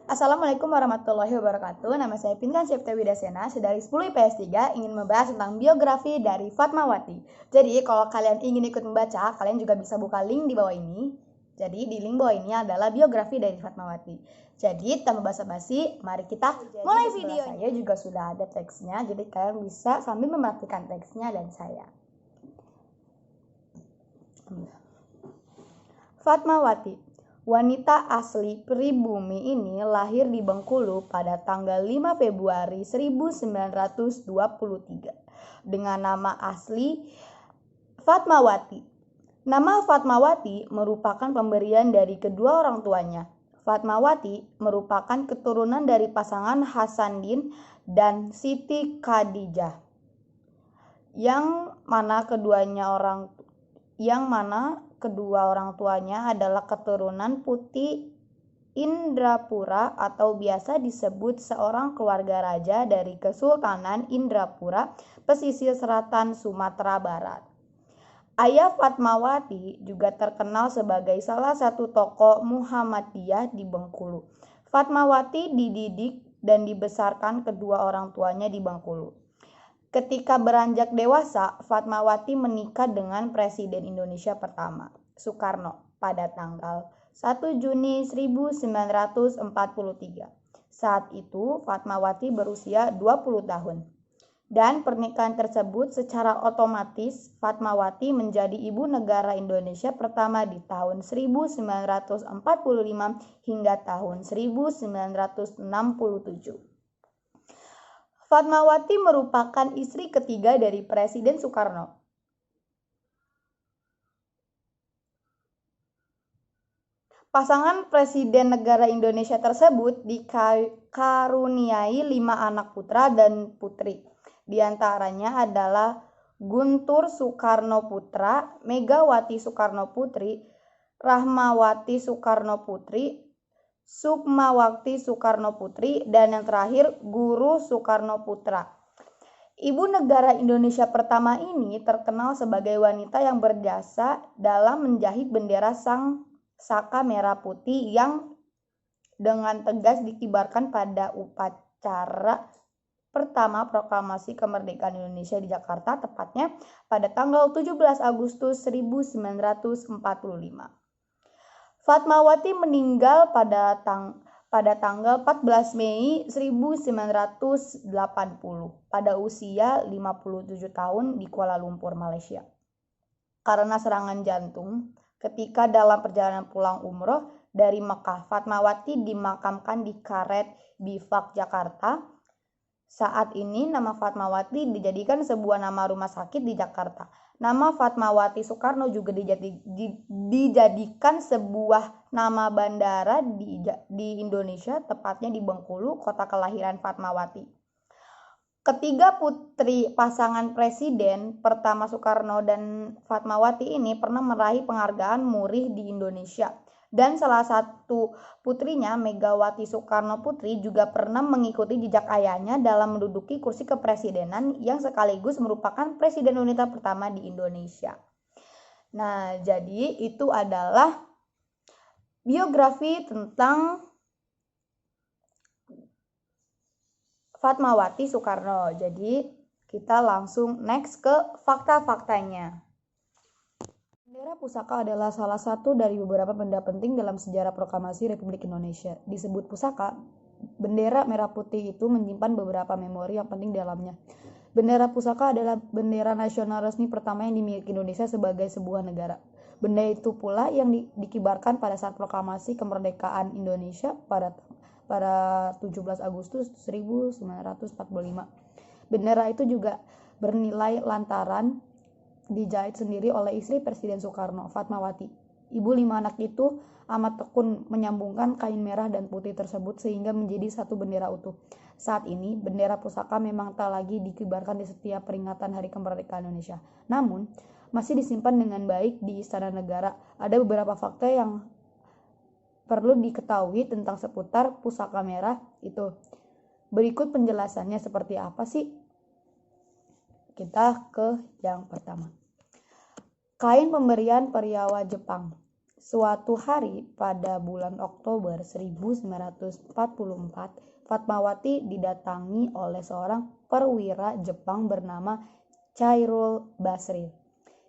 Assalamualaikum warahmatullahi wabarakatuh. Nama saya Pinkan Septia Widasena, dari 10 IPS 3 ingin membahas tentang biografi dari Fatmawati. Jadi kalau kalian ingin ikut membaca, kalian juga bisa buka link di bawah ini. Jadi di link bawah ini adalah biografi dari Fatmawati. Jadi tanpa basa-basi, mari kita mulai video. Saya juga sudah ada teksnya, jadi kalian bisa sambil memperhatikan teksnya dan saya. Fatmawati, wanita asli pribumi ini lahir di Bengkulu pada tanggal 5 Februari 1923 dengan nama asli Fatmawati. Nama Fatmawati merupakan pemberian dari kedua orang tuanya. Fatmawati merupakan keturunan dari pasangan Hasanuddin dan Siti Khadijah, yang mana kedua orang tuanya adalah keturunan Putih Indrapura atau biasa disebut seorang keluarga raja dari Kesultanan Indrapura, pesisir selatan Sumatera Barat. Ayah Fatmawati juga terkenal sebagai salah satu tokoh Muhammadiyah di Bengkulu. Fatmawati dididik dan dibesarkan kedua orang tuanya di Bengkulu. Ketika beranjak dewasa, Fatmawati menikah dengan Presiden Indonesia pertama, Soekarno, pada tanggal 1 Juni 1943. Saat itu, Fatmawati berusia 20 tahun. Dan pernikahan tersebut secara otomatis Fatmawati menjadi ibu negara Indonesia pertama di tahun 1945 hingga tahun 1967. Fatmawati merupakan istri ketiga dari Presiden Soekarno. Pasangan Presiden negara Indonesia tersebut dikaruniai 5 anak putra dan putri. Di antaranya adalah Guntur Soekarno Putra, Megawati Soekarno Putri, Rahmawati Soekarno Putri, Sukmawati Soekarno Putri, dan yang terakhir Guru Soekarno Putra. Ibu negara Indonesia pertama ini terkenal sebagai wanita yang berjasa dalam menjahit bendera sang saka merah putih yang dengan tegas dikibarkan pada upacara pertama proklamasi kemerdekaan Indonesia di Jakarta, tepatnya pada tanggal 17 Agustus 1945. Fatmawati meninggal pada tanggal 14 Mei 1980 pada usia 57 tahun di Kuala Lumpur, Malaysia. Karena serangan jantung ketika dalam perjalanan pulang umroh dari Mekah, Fatmawati dimakamkan di Karet Bifak, Jakarta. Saat ini nama Fatmawati dijadikan sebuah nama rumah sakit di Jakarta. Nama Fatmawati Soekarno juga dijadikan sebuah nama bandara di Indonesia, tepatnya di Bengkulu, kota kelahiran Fatmawati. Ketiga putri pasangan Presiden pertama Soekarno dan Fatmawati ini pernah meraih penghargaan Muri di Indonesia. Dan salah satu putrinya, Megawati Soekarno Putri, juga pernah mengikuti jejak ayahnya dalam menduduki kursi kepresidenan yang sekaligus merupakan presiden wanita pertama di Indonesia. Nah, jadi itu adalah biografi tentang Fatmawati Soekarno. Jadi kita langsung next ke fakta-faktanya. Bendera pusaka adalah salah satu dari beberapa benda penting dalam sejarah proklamasi Republik Indonesia. Disebut pusaka, bendera merah putih itu menyimpan beberapa memori yang penting di dalamnya. Bendera pusaka adalah bendera nasional resmi pertama yang dimiliki Indonesia sebagai sebuah negara. Benda itu pula yang dikibarkan pada saat proklamasi kemerdekaan Indonesia pada 17 Agustus 1945. Bendera itu juga bernilai lantaran dijahit sendiri oleh istri Presiden Soekarno, Fatmawati. Ibu 5 anak itu amat tekun menyambungkan kain merah dan putih tersebut sehingga menjadi satu bendera utuh. Saat ini, bendera pusaka memang tak lagi dikibarkan di setiap peringatan Hari Kemerdekaan Indonesia. Namun, masih disimpan dengan baik di Istana Negara. Ada beberapa fakta yang perlu diketahui tentang seputar pusaka merah itu. Berikut penjelasannya seperti apa sih? Kita ke yang pertama. Kain pemberian Periawa Jepang. Suatu hari pada bulan Oktober 1944, Fatmawati didatangi oleh seorang perwira Jepang bernama Chairul Basri.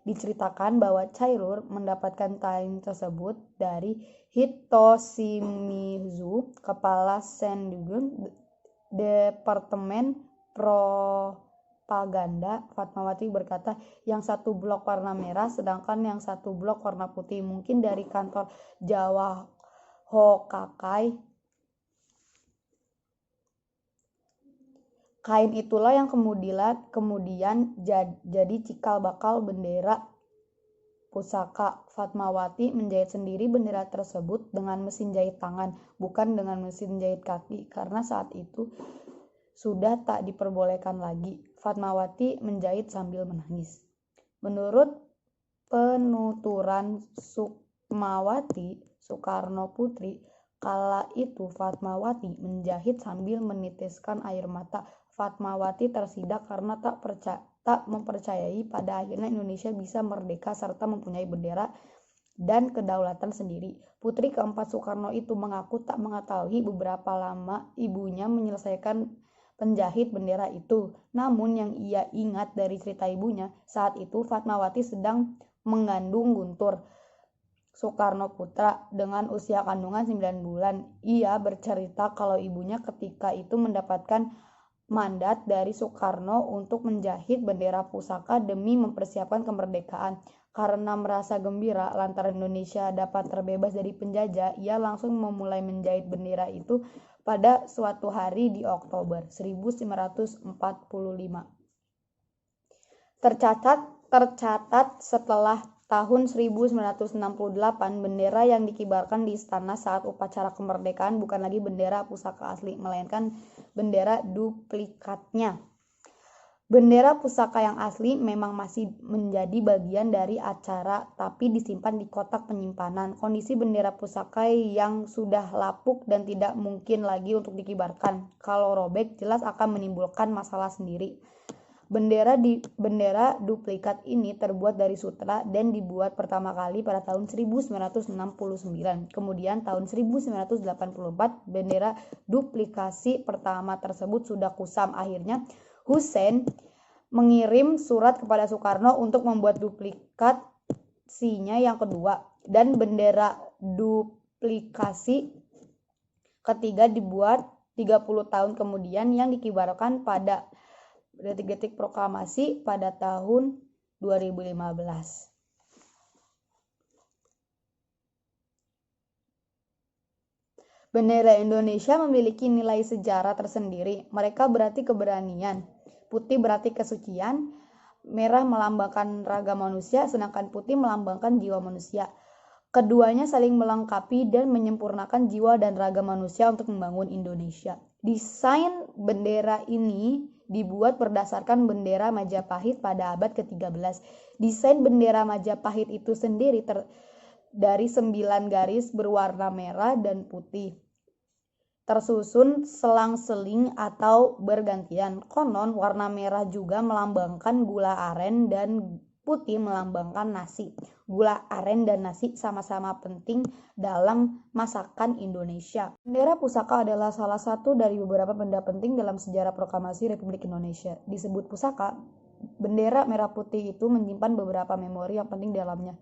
Diceritakan bahwa Chairul mendapatkan kain tersebut dari Hitoshimizu, kepala Sengun Departemen Propaganda. Fatmawati berkata, yang satu blok warna merah sedangkan yang satu blok warna putih, mungkin dari kantor Jawa Hokakai. Kain itulah yang kemudian jadi cikal bakal bendera pusaka. Fatmawati menjahit sendiri bendera tersebut dengan mesin jahit tangan, bukan dengan mesin jahit kaki, karena saat itu sudah tak diperbolehkan lagi. Fatmawati menjahit sambil menangis. Menurut penuturan Sukmawati Soekarno Putri, kala itu Fatmawati menjahit sambil menitiskan air mata. Fatmawati tersidak karena tak mempercayai pada akhirnya Indonesia bisa merdeka serta mempunyai bendera dan kedaulatan sendiri. Putri keempat Soekarno itu mengaku tak mengetahui beberapa lama ibunya menyelesaikan penjahit bendera itu. Namun yang ia ingat dari cerita ibunya, saat itu Fatmawati sedang mengandung Guntur Soekarno Putra dengan usia kandungan 9 bulan. Ia bercerita kalau ibunya ketika itu mendapatkan mandat dari Soekarno untuk menjahit bendera pusaka demi mempersiapkan kemerdekaan. Karena merasa gembira lantaran Indonesia dapat terbebas dari penjajah, ia langsung memulai menjahit bendera itu pada suatu hari di Oktober 1945. Tercatat setelah tahun 1968, bendera yang dikibarkan di istana saat upacara kemerdekaan bukan lagi bendera pusaka asli, melainkan bendera duplikatnya. Bendera pusaka yang asli memang masih menjadi bagian dari acara, tapi disimpan di kotak penyimpanan. Kondisi bendera pusaka yang sudah lapuk dan tidak mungkin lagi untuk dikibarkan. Kalau robek, jelas akan menimbulkan masalah sendiri. Bendera duplikat ini terbuat dari sutra dan dibuat pertama kali pada tahun 1969. Kemudian tahun 1984 bendera duplikasi pertama tersebut sudah kusam. Akhirnya Hussein mengirim surat kepada Soekarno untuk membuat duplikasinya yang kedua, dan bendera duplikasi ketiga dibuat 30 tahun kemudian yang dikibarkan pada detik-detik proklamasi pada tahun 2015. Bendera Indonesia memiliki nilai sejarah tersendiri. Mereka berarti keberanian, putih berarti kesucian, merah melambangkan raga manusia, sedangkan putih melambangkan jiwa manusia. Keduanya saling melengkapi dan menyempurnakan jiwa dan raga manusia untuk membangun Indonesia. Desain bendera ini dibuat berdasarkan bendera Majapahit pada abad ke-13. Desain bendera Majapahit itu sendiri dari 9 garis berwarna merah dan putih, tersusun selang-seling atau bergantian. Konon warna merah juga melambangkan gula aren dan putih melambangkan nasi. Gula aren dan nasi sama-sama penting dalam masakan Indonesia. Bendera pusaka adalah salah satu dari beberapa benda penting dalam sejarah proklamasi Republik Indonesia. Disebut pusaka, bendera merah putih itu menyimpan beberapa memori yang penting di dalamnya.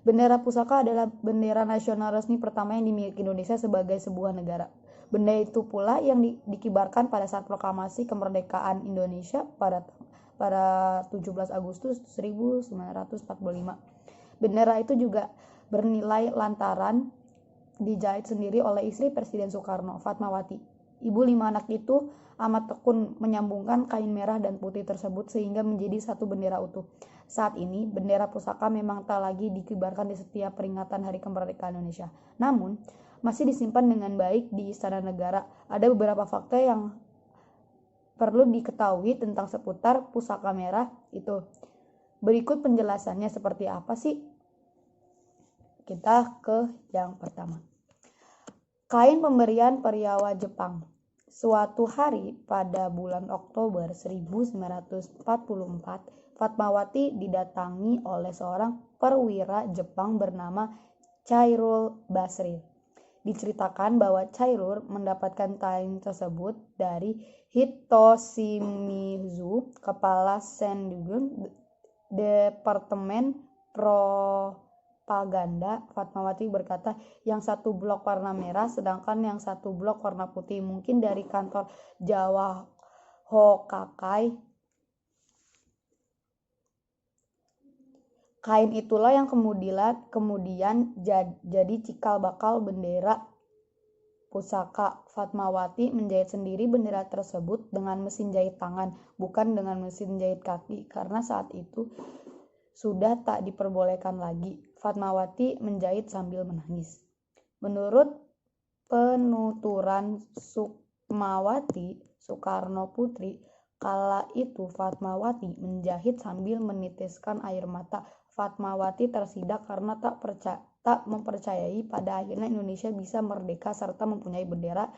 Bendera pusaka adalah bendera nasional resmi pertama yang dimiliki Indonesia sebagai sebuah negara. Benda itu pula yang dikibarkan pada saat proklamasi kemerdekaan Indonesia pada 17 Agustus 1945. Bendera itu juga bernilai lantaran dijahit sendiri oleh istri Presiden Soekarno, Fatmawati. Ibu 5 anak itu amat tekun menyambungkan kain merah dan putih tersebut sehingga menjadi satu bendera utuh. Saat ini, bendera pusaka memang tak lagi dikibarkan di setiap peringatan Hari Kemerdekaan Indonesia. Namun, masih disimpan dengan baik di Istana Negara. Ada beberapa fakta yang perlu diketahui tentang seputar pusaka merah itu. Berikut penjelasannya seperti apa sih? Kita ke yang pertama. Kain pemberian Peryawa Jepang. Suatu hari pada bulan Oktober 1944, Fatmawati didatangi oleh seorang perwira Jepang bernama Chairul Basri. Diceritakan bahwa Chairul mendapatkan tayang tersebut dari Hitoshimizu, kepala Sengun Departemen Propaganda. Fatmawati berkata, yang satu blok warna merah sedangkan yang satu blok warna putih, mungkin dari kantor Jawa Hokakai. Kain itulah yang kemudian jadi cikal bakal bendera pusaka. Fatmawati menjahit sendiri bendera tersebut dengan mesin jahit tangan, bukan dengan mesin jahit kaki, karena saat itu sudah tak diperbolehkan lagi. Fatmawati menjahit sambil menangis. Menurut penuturan Sukmawati Soekarno Putri, kala itu Fatmawati menjahit sambil menitiskan air mata. Fatmawati tersidak karena tak mempercayai pada akhirnya Indonesia bisa merdeka serta mempunyai bendera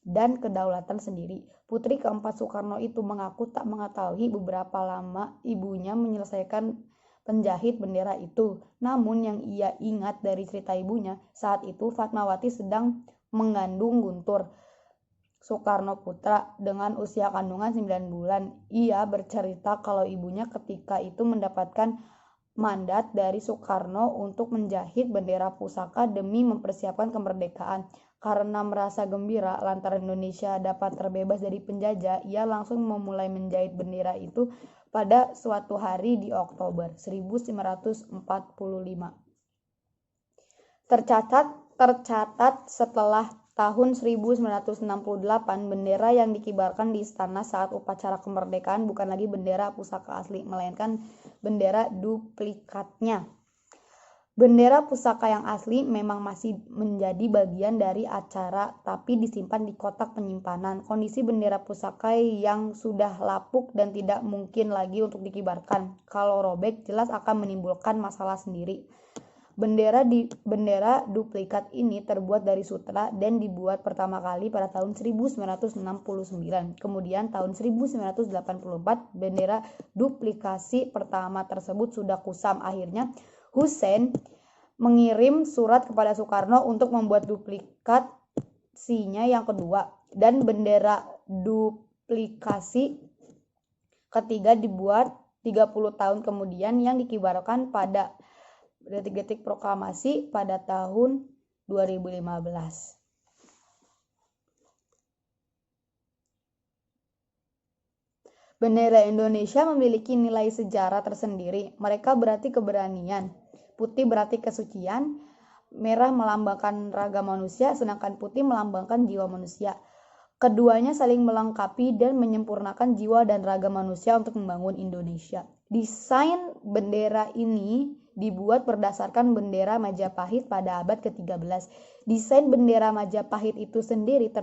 dan kedaulatan sendiri. Putri keempat Soekarno itu mengaku tak mengetahui beberapa lama ibunya menyelesaikan penjahit bendera itu. Namun yang ia ingat dari cerita ibunya, saat itu Fatmawati sedang mengandung Guntur Soekarno Putra dengan usia kandungan 9 bulan. Ia bercerita kalau ibunya ketika itu mendapatkan mandat dari Soekarno untuk menjahit bendera pusaka demi mempersiapkan kemerdekaan. Karena merasa gembira lantaran Indonesia dapat terbebas dari penjajah, ia langsung memulai menjahit bendera itu pada suatu hari di Oktober 1945. Tercatat setelah tahun 1968, bendera yang dikibarkan di istana saat upacara kemerdekaan bukan lagi bendera pusaka asli, melainkan bendera duplikatnya. Bendera pusaka yang asli memang masih menjadi bagian dari acara, tapi disimpan di kotak penyimpanan. Kondisi bendera pusaka yang sudah lapuk dan tidak mungkin lagi untuk dikibarkan. Kalau robek, jelas akan menimbulkan masalah sendiri. Bendera duplikat ini terbuat dari sutra dan dibuat pertama kali pada tahun 1969. Kemudian tahun 1984 bendera duplikasi pertama tersebut sudah kusam. Akhirnya Hussein mengirim surat kepada Soekarno untuk membuat duplikasinya yang kedua, dan bendera duplikasi ketiga dibuat 30 tahun kemudian yang dikibarkan pada detik-detik proklamasi pada tahun 2015. Bendera Indonesia memiliki nilai sejarah tersendiri. Mereka berarti keberanian, putih berarti kesucian, merah melambangkan raga manusia, sedangkan putih melambangkan jiwa manusia. Keduanya saling melengkapi dan menyempurnakan jiwa dan raga manusia untuk membangun Indonesia. Desain bendera ini dibuat berdasarkan bendera Majapahit pada abad ke-13. Desain bendera Majapahit itu sendiri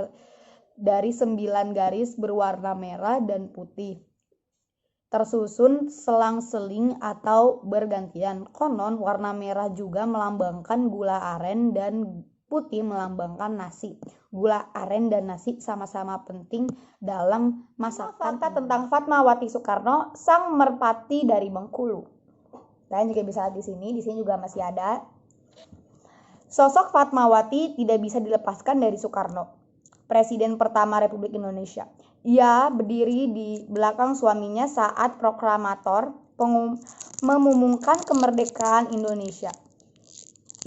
dari 9 garis berwarna merah dan putih, tersusun selang-seling atau bergantian. Konon warna merah juga melambangkan gula aren dan putih melambangkan nasi. Gula aren dan nasi sama-sama penting dalam masakan. Fakta tentang Fatmawati Soekarno, sang merpati dari Bengkulu. Kalian juga bisa lihat di sini juga masih ada. Sosok Fatmawati tidak bisa dilepaskan dari Soekarno, Presiden pertama Republik Indonesia. Ia berdiri di belakang suaminya saat proklamator mengumumkan kemerdekaan Indonesia.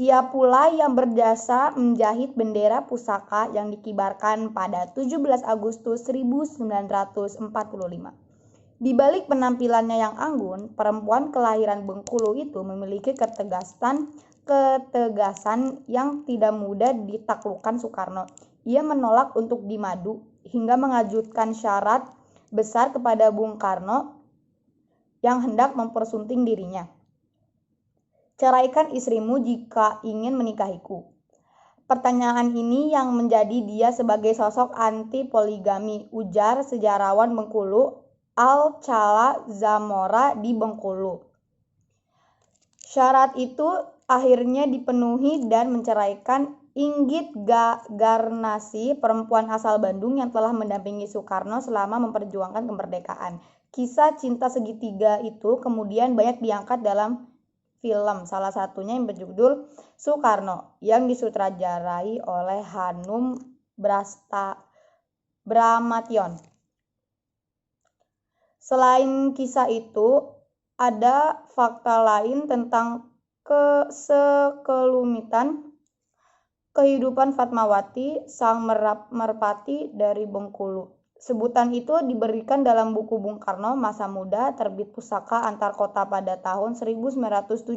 Ia pula yang berjasa menjahit bendera pusaka yang dikibarkan pada 17 Agustus 1945. Di balik penampilannya yang anggun, perempuan kelahiran Bengkulu itu memiliki ketegasan yang tidak mudah ditaklukkan Soekarno. Ia menolak untuk dimadu hingga mengajukan syarat besar kepada Bung Karno yang hendak mempersunting dirinya. Ceraikan istrimu jika ingin menikahiku. Pertanyaan ini yang menjadi dia sebagai sosok anti poligami, ujar sejarawan Bengkulu Al-Chala Zamora di Bengkulu. Syarat itu akhirnya dipenuhi dan menceraikan Inggit Garnasi, perempuan asal Bandung yang telah mendampingi Soekarno selama memperjuangkan kemerdekaan. Kisah cinta segitiga itu kemudian banyak diangkat dalam film, salah satunya yang berjudul Soekarno yang disutradarai oleh Hanum Bramantyo. Selain kisah itu, ada fakta lain tentang sekelumitan kehidupan Fatmawati, sang merpati dari Bengkulu. Sebutan itu diberikan dalam buku Bung Karno Masa Muda terbit Pusaka Antar Kota pada tahun 1978.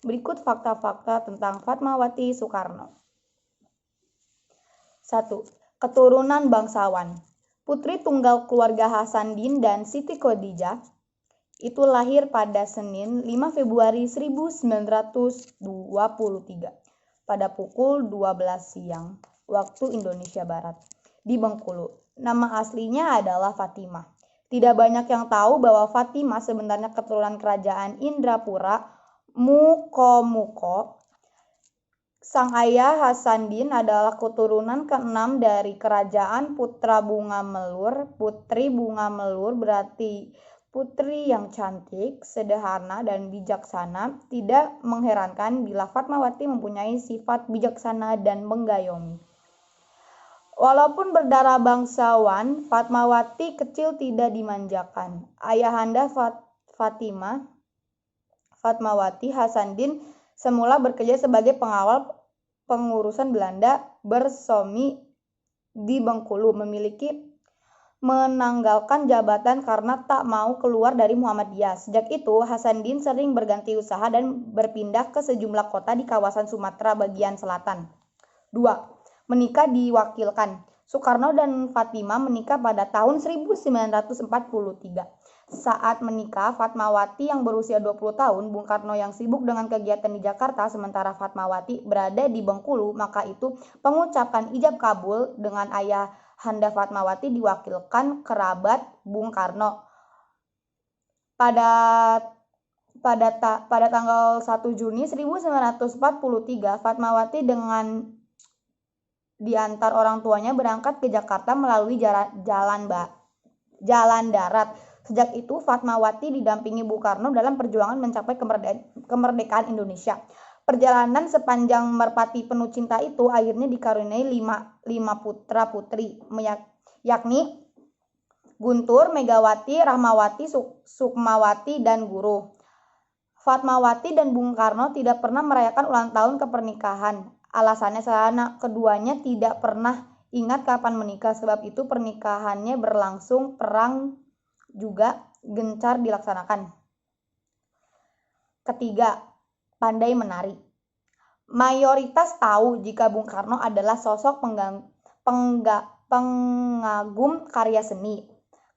Berikut fakta-fakta tentang Fatmawati Soekarno. 1. Keturunan bangsawan. Putri tunggal keluarga Hasanuddin dan Siti Khadijah itu lahir pada Senin 5 Februari 1923 pada pukul 12 siang waktu Indonesia Barat di Bengkulu. Nama aslinya adalah Fatimah. Tidak banyak yang tahu bahwa Fatimah sebenarnya keturunan kerajaan Indrapura Muko. Sang ayah Hasanuddin adalah keturunan ke-6 dari kerajaan Putra Bunga Melur. Putri Bunga Melur berarti putri yang cantik, sederhana, dan bijaksana. Tidak mengherankan bila Fatmawati mempunyai sifat bijaksana dan menggayomi. Walaupun berdarah bangsawan, Fatmawati kecil tidak dimanjakan. Ayahanda Fatmawati, Hasanuddin, semula bekerja sebagai pengawal pengurusan Belanda bersuami di Bengkulu, menanggalkan jabatan karena tak mau keluar dari Muhammadiyah. Sejak itu, Hasanuddin sering berganti usaha dan berpindah ke sejumlah kota di kawasan Sumatera bagian selatan. 2. Menikah diwakilkan. Soekarno dan Fatimah menikah pada tahun 1943. Saat menikah, Fatmawati yang berusia 20 tahun, Bung Karno yang sibuk dengan kegiatan di Jakarta, sementara Fatmawati berada di Bengkulu. Maka itu pengucapan ijab kabul dengan ayah Handa Fatmawati diwakilkan kerabat Bung Karno. Pada tanggal 1 Juni 1943, Fatmawati dengan diantar orang tuanya berangkat ke Jakarta melalui jalan darat. Sejak itu, Fatmawati didampingi Bung Karno dalam perjuangan mencapai kemerdekaan Indonesia. Perjalanan sepanjang merpati penuh cinta itu akhirnya dikaruniai lima putra putri, yakni Guntur, Megawati, Rahmawati, Sukmawati, dan Guru. Fatmawati dan Bung Karno tidak pernah merayakan ulang tahun kepernikahan. Alasannya sederhana, keduanya tidak pernah ingat kapan menikah, sebab itu pernikahannya berlangsung, perang juga gencar dilaksanakan. Ketiga, pandai menari. Mayoritas tahu jika Bung Karno adalah sosok pengagum karya seni.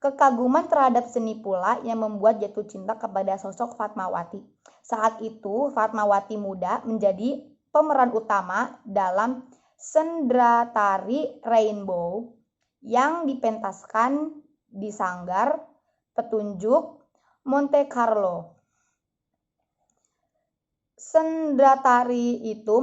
Kekaguman terhadap seni pula yang membuat jatuh cinta kepada sosok Fatmawati. Saat itu, Fatmawati muda menjadi pemeran utama dalam Sendratari Rainbow yang dipentaskan di Sanggar Petunjuk Monte Carlo. Sendratari itu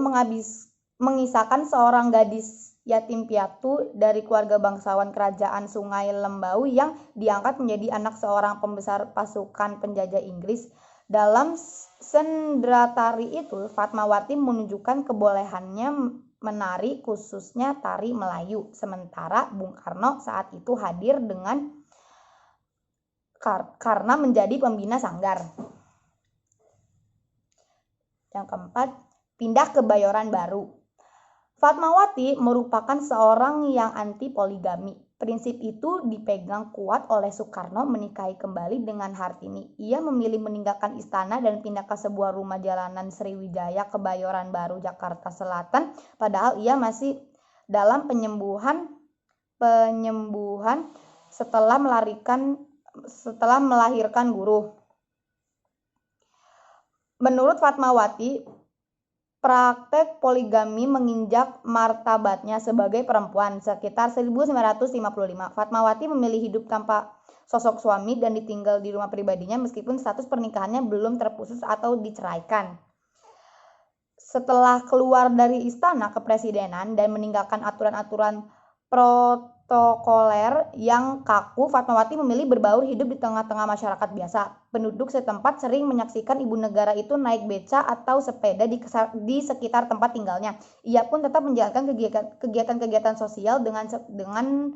mengisahkan seorang gadis yatim piatu dari keluarga bangsawan kerajaan Sungai Lembau yang diangkat menjadi anak seorang pembesar pasukan penjajah Inggris. Dalam Sendratari itu, Fatmawati menunjukkan kebolehannya menari, khususnya tari Melayu. Sementara Bung Karno saat itu hadir karena menjadi pembina Sanggar. Yang keempat, pindah ke Kebayoran Baru. Fatmawati merupakan seorang yang anti poligami. Prinsip itu dipegang kuat oleh Soekarno menikahi kembali dengan Hartini. Ia memilih meninggalkan istana dan pindah ke sebuah rumah jalanan Sriwijaya, Kebayoran Baru, Jakarta Selatan. Padahal ia masih dalam penyembuhan setelah melahirkan Guru. Menurut Fatmawati, praktek poligami menginjak martabatnya sebagai perempuan. Sekitar 1955, Fatmawati memilih hidup tanpa sosok suami dan ditinggal di rumah pribadinya meskipun status pernikahannya belum terputus atau diceraikan. Setelah keluar dari istana kepresidenan dan meninggalkan aturan-aturan protokoler yang kaku, Fatmawati memilih berbaur hidup di tengah-tengah masyarakat biasa. Penduduk setempat sering menyaksikan ibu negara itu naik beca atau sepeda di sekitar tempat tinggalnya. Ia pun tetap menjalankan kegiatan-kegiatan sosial dengan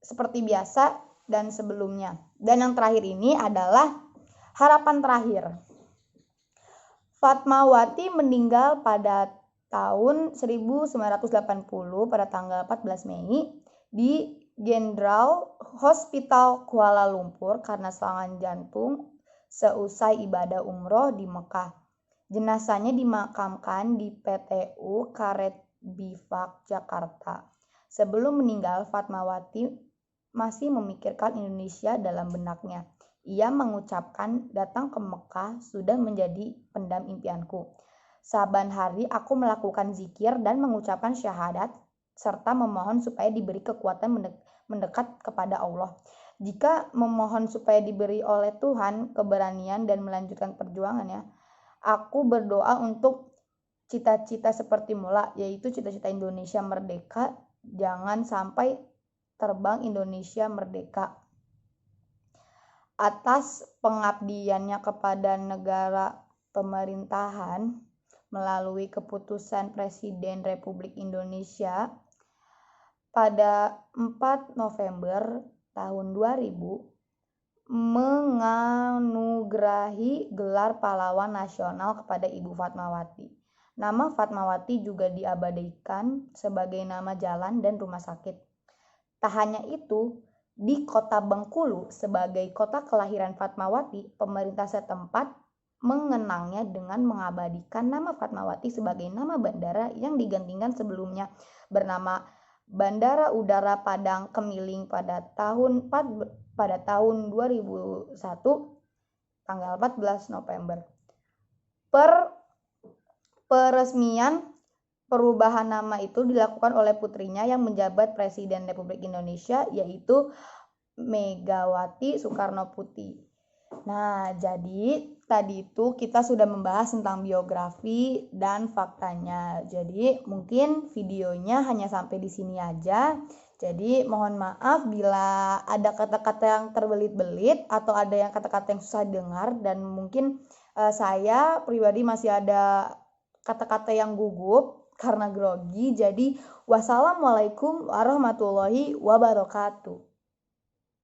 seperti biasa dan sebelumnya. Dan yang terakhir ini adalah harapan terakhir. Fatmawati meninggal pada tahun 1980 pada tanggal 14 Mei di General Hospital Kuala Lumpur karena serangan jantung seusai ibadah umroh di Mekah. Jenazahnya dimakamkan di PTU Karet Bifak, Jakarta. Sebelum meninggal, Fatmawati masih memikirkan Indonesia dalam benaknya. Ia mengucapkan, datang ke Mekah sudah menjadi pendam impianku. Saban hari aku melakukan zikir dan mengucapkan syahadat, serta memohon supaya diberi kekuatan mendekat kepada Allah. Jika memohon supaya diberi oleh Tuhan keberanian dan melanjutkan perjuangannya, aku berdoa untuk cita-cita seperti mula, yaitu cita-cita Indonesia merdeka. Jangan sampai terbang Indonesia merdeka. Atas pengabdiannya kepada negara pemerintahan melalui keputusan Presiden Republik Indonesia pada 4 November tahun 2000 menganugerahi gelar pahlawan nasional kepada Ibu Fatmawati. Nama Fatmawati juga diabadikan sebagai nama jalan dan rumah sakit. Tak hanya itu, di kota Bengkulu sebagai kota kelahiran Fatmawati, pemerintah setempat mengenangnya dengan mengabadikan nama Fatmawati sebagai nama bandara yang digantikan sebelumnya bernama Bandara Udara Padang Kemiling pada tahun 2001 tanggal 14 November. Peresmian perubahan nama itu dilakukan oleh putrinya yang menjabat Presiden Republik Indonesia, yaitu Megawati Soekarno Putri. Nah, jadi tadi itu kita sudah membahas tentang biografi dan faktanya. Jadi mungkin videonya hanya sampai di sini aja. Jadi mohon maaf bila ada kata-kata yang terbelit-belit atau ada yang kata-kata yang susah dengar, dan mungkin saya pribadi masih ada kata-kata yang gugup karena grogi. Jadi wassalamualaikum warahmatullahi wabarakatuh.